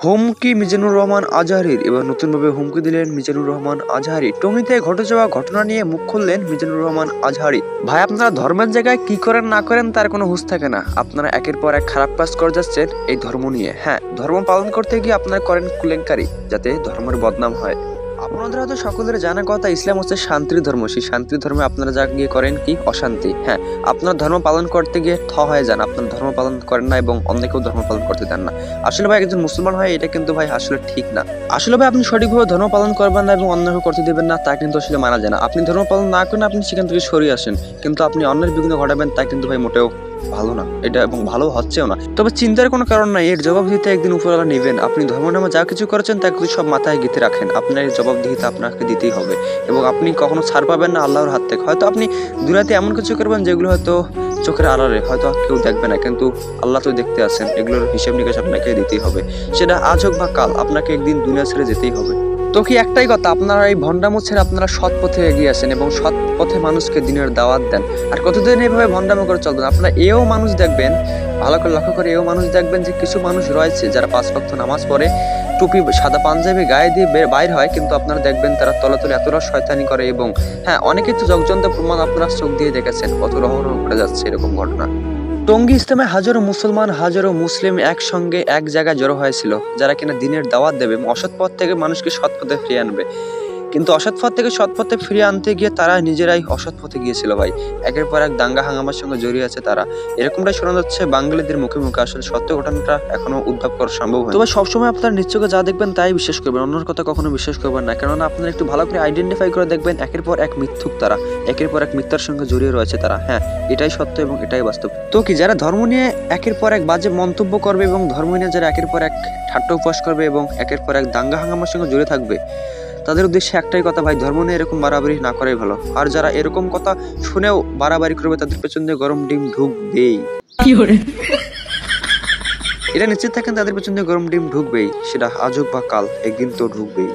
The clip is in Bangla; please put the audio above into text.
হুমকি মিজানুর রহমান আজহারীর। এবার নতুনভাবে হুমকি দিলেন মিজানুর রহমান আজহারী। টঙ্গীতে ঘটে যাওয়া ঘটনা নিয়ে মুখ খুললেন মিজানুর রহমান আজহারী। ভাই, আপনারা ধর্মের জায়গায় কি করেন না করেন তার কোনো হুঁশ থাকে না। আপনারা একের পর এক খারাপ কাজ করে যাচ্ছেন এই ধর্ম নিয়ে। হ্যাঁ, ধর্ম পালন করতে গিয়ে আপনারা করেন কেলেঙ্কারি, যাতে ধর্মের বদনাম হয়। আপনাদের হয়তো সকলের জানা কথা, ইসলাম হচ্ছে শান্তির ধর্ম। সেই শান্তির ধর্মে আপনারা যা গিয়ে করেন কি অশান্তি। হ্যাঁ, আপনার ধর্ম পালন করতে গিয়ে হয়ে যান, আপনার ধর্ম পালন করেন না এবং অন্যকেও ধর্ম পালন করতে দেন না। আসলে ভাই, একজন মুসলমান হয় এটা কিন্তু ভাই আসলে ঠিক না। আসলে ভাই, আপনি সঠিকভাবে ধর্ম পালন করবেন না এবং অন্যকে করতে দেবেন না, তা কিন্তু আসলে মানা যায় না। আপনি ধর্ম পালন না করেন, আপনি সেখান থেকে সরিয়ে আসেন, কিন্তু আপনি অন্যের বিঘ্ন ঘটাবেন, তা কিন্তু ভাই মোটেও ভালো না এটা, এবং ভালো হচ্ছেও না। তবে চিন্তার কোনো কারণ নাই, এর জবাবদিহিতা একদিন উপরওয়ালা নেবেন। আপনি ধর্ম নামে যা কিছু করেছেন তা কিছু সব মাথায় গেঁথে রাখেন, আপনার এই জবাবদিহিতা আপনাকে দিতেই হবে এবং আপনি কখনো ছাড় পাবেন না আল্লাহর হাত থেকে। হয়তো আপনি দুনিয়াতে এমন কিছু করবেন যেগুলো হয়তো চোখের আড়ালে হয়তো কেউ দেখবে না, কিন্তু আল্লাহ তো দেখতে আছেন। এগুলোর হিসাব নিকাশ আপনাকে দিতেই হবে, সেটা আজ হোক বা কাল, আপনাকে একদিন দুনিয়া ছেড়ে যেতেই হবে। তো কি একটাই কথা, আপনারা এই ভণ্ডামো ছেড়ে আপনারা সৎ পথে এগিয়ে আসেন এবং সৎ পথে মানুষকে দিনের দাওয়াত দেন। আর কতদিন এইভাবে ভণ্ডামো করে চলবেন? আপনারা এও মানুষ দেখবেন, ভালো করে লক্ষ্য করে এও মানুষ দেখবেন যে কিছু মানুষ রয়েছে যারা 5 ওয়াক্ত নামাজ পড়ে, টুপি সাদা পাঞ্জাবি গায়ে দিয়ে বাইর হয়, কিন্তু আপনারা দেখবেন তারা তলাতলে এতটা শয়তানি করে। এবং হ্যাঁ, অনেকে তো জগজন্ত প্রমাণ আপনারা চোখ দিয়ে দেখেছেন, কত রহরহ ঘটে যাচ্ছে এরকম ঘটনা। টঙ্গী ইসলামে হাজারো মুসলমান হাজারো মুসলিম একসঙ্গে এক জায়গায় জড়ো হয়েছিল, যারা কিনা দিনের দাওয়াত দেবে এবং অসৎ পথ থেকে মানুষকে সৎ পথে ফিরিয়ে আনবে। কিন্তু অসৎ পথ থেকে সৎ পথে ফিরিয়ে আনতে গিয়ে তারা নিজেরাই অসৎ পথে গিয়েছিল ভাই। একের পর এক দাঙ্গা হাঙ্গামার সঙ্গে জড়িয়ে আছে তারা, এরকমটাই শোনা যাচ্ছে বাঙালিদের মুখে মুখে। আসলে সত্য ঘটনাটা এখনো উদ্ধার করা সম্ভব হয়। তবে সবসময় আপনার নিশ্চয়ই যা দেখবেন তাই বিশ্বাস করবেন, অন্যের কথা কখনো বিশ্বাস করবেন না। কেননা আপনারা একটু ভালো করে আইডেন্টিফাই করে দেখবেন, একের পর এক মিথ্যুক তারা, একের পর এক মিথ্যার সঙ্গে জড়িয়ে রয়েছে তারা। হ্যাঁ, এটাই সত্য এবং এটাই বাস্তব। তো কি, যারা ধর্ম নিয়ে একের পর এক বাজে মন্তব্য করবে এবং ধর্ম নিয়ে যারা একের পর এক ঠাট্টা উপহাস করবে এবং একের পর এক দাঙ্গা হাঙ্গামার সঙ্গে জড়িয়ে থাকবে, তাদের উদ্দেশ্যে একটাই কথা, ভাই, ধর্ম নিয়ে এরকম বাড়াবাড়ি না করাই ভালো। আর যারা এরকম কথা শুনেও বাড়াবাড়ি করবে, তাদের পেছন দিয়ে গরম ডিম ঢুকবেই। এটা নিশ্চিত থাকেন, তাদের পেছন দিয়ে গরম ডিম ঢুকবেই, সেটা আজ হোক বা কাল, একদিন তো ঢুকবেই।